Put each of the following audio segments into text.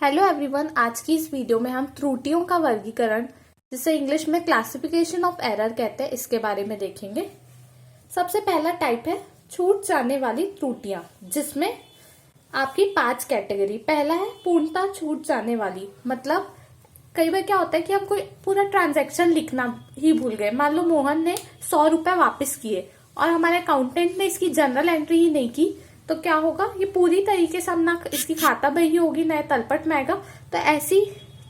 Hello everyone, आज की इस वीडियो में हम त्रुटियों का वर्गीकरण, जिसे इंग्लिश में क्लासिफिकेशन ऑफ एरर कहते हैं, इसके बारे में देखेंगे। सबसे पहला टाइप है छूट जाने वाली त्रुटियां, जिसमें आपकी 5 कैटेगरी। पहला है पूर्णतः छूट जाने वाली, मतलब कई बार क्या होता है कि हम कोई पूरा ट्रांजैक्शन लिखना ही भूल गए। मान लो मोहन ने 100 रुपए वापस किए और हमारे अकाउंटेंट ने इसकी जनरल एंट्री ही नहीं की, तो क्या होगा, ये पूरी तरीके से हम ना इसकी खाता बही होगी ना तलपट में आएगा। तो ऐसी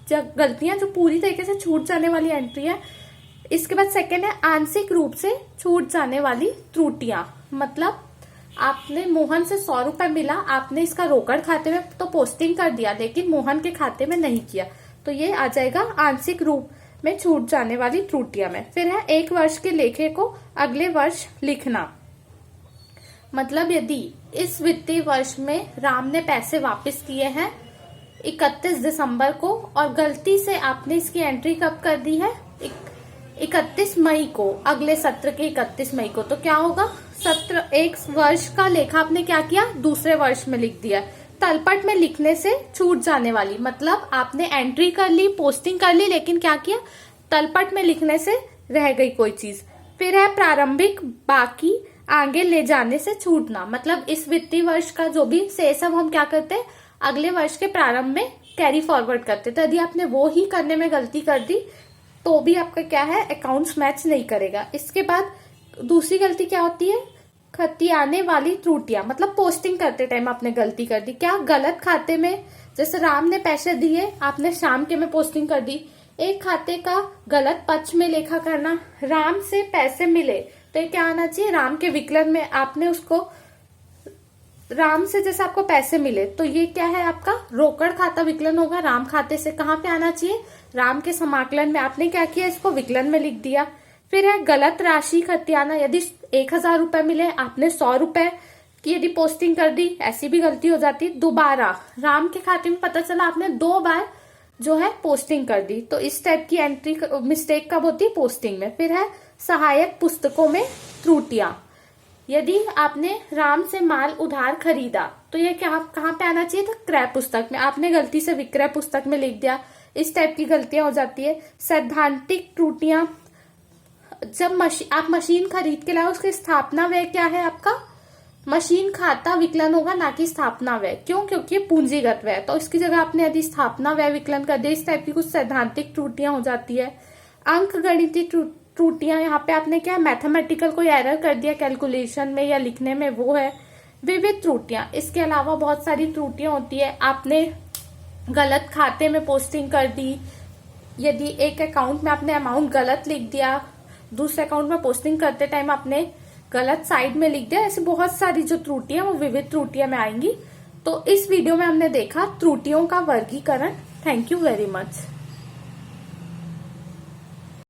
गलतियां जो पूरी तरीके से छूट जाने वाली एंट्री है। इसके बाद सेकंड है आंशिक रूप से छूट जाने वाली त्रुटियां, मतलब आपने मोहन से 100 रुपए मिला, आपने इसका रोकड़ खाते में तो पोस्टिंग कर दिया, लेकिन मोहन के खाते में नहीं किया, तो ये आ जाएगा आंशिक रूप में छूट जाने वाली त्रुटियां में। फिर है 1 वर्ष के लेखे को अगले वर्ष लिखना, मतलब यदि इस वित्तीय वर्ष में राम ने पैसे वापस किए हैं 31 दिसंबर को और गलती से आपने इसकी एंट्री कब कर दी है 31 मई को, अगले सत्र के 31 मई को, तो क्या होगा, सत्र 1 वर्ष का लेखा आपने क्या किया, दूसरे वर्ष में लिख दिया। तलपट में लिखने से छूट जाने वाली, मतलब आपने एंट्री कर ली, पोस्टिंग कर ली, लेकिन क्या किया, तलपट में लिखने से रह गई कोई चीज। फिर है प्रारंभिक बाकी आगे ले जाने से छूटना, मतलब इस वित्तीय वर्ष का जो भी शेष है वो हम क्या करते हैं, अगले वर्ष के प्रारंभ में कैरी फॉरवर्ड करते। तो यदि आपने वो ही करने में गलती कर दी तो भी आपका क्या है, अकाउंट्स मैच नहीं करेगा। इसके बाद दूसरी गलती क्या होती है, खतियाने वाली त्रुटियां, मतलब पोस्टिंग करते टाइम आपने गलती कर दी। क्या, गलत खाते में, जैसे राम ने पैसे दिए, आपने शाम के में पोस्टिंग कर दी। एक खाते का गलत पक्ष में लेखा करना, राम से पैसे मिले तो ये क्या आना चाहिए, राम के विकलन में आपने उसको, राम से जैसे आपको पैसे मिले तो ये क्या है, आपका रोकड़ खाता विकलन होगा। राम खाते से कहाँ पे आना चाहिए, राम के समाकलन में, आपने क्या किया, इसको विकलन में लिख दिया। फिर है गलत राशि खतियाना, यदि 1000 रुपए मिले, आपने 100 रुपए की यदि पोस्टिंग कर दी, ऐसी भी गलती हो जाती है। दोबारा राम के खाते में पता चला आपने 2 बार जो है पोस्टिंग कर दी, तो इस टाइप की एंट्री मिस्टेक कब होती है, पोस्टिंग में। फिर है सहायक पुस्तकों में त्रुटियां, यदि आपने राम से माल उधार खरीदा तो ये क्या, कहाँ पे आना चाहिए था, क्रय पुस्तक में, आपने गलती से विक्रय पुस्तक में लिख दिया। इस टाइप की गलतियां हो जाती है। सैद्धांतिक त्रुटियां, जब आप मशीन खरीद के लाए, उसकी स्थापना व्यय क्या है आपका, मशीन खाता विकलन होगा, ना कि स्थापना व्यय। क्यों, क्योंकि ये पूंजीगत व्यय, तो इसकी जगह आपने यदि स्थापना व्यय विकलन कर दिया। इस टाइप की कुछ सैद्धांतिक त्रुटियां हो जाती है। अंक गणितीय त्रुटियां, यहाँ पे आपने क्या, मैथमेटिकल कोई एरर कर दिया कैलकुलेशन में या लिखने में, वो है। विविध त्रुटियां, इसके अलावा बहुत सारी त्रुटियां होती है। आपने गलत खाते में पोस्टिंग कर दी, यदि एक अकाउंट में आपने अमाउंट गलत लिख दिया, दूसरे अकाउंट में पोस्टिंग करते टाइम आपने गलत साइड में लिख दिया, ऐसी बहुत सारी जो त्रुटियां वो विविध त्रुटियां में आएंगी। तो इस वीडियो में हमने देखा त्रुटियों का वर्गीकरण। Thank you very much.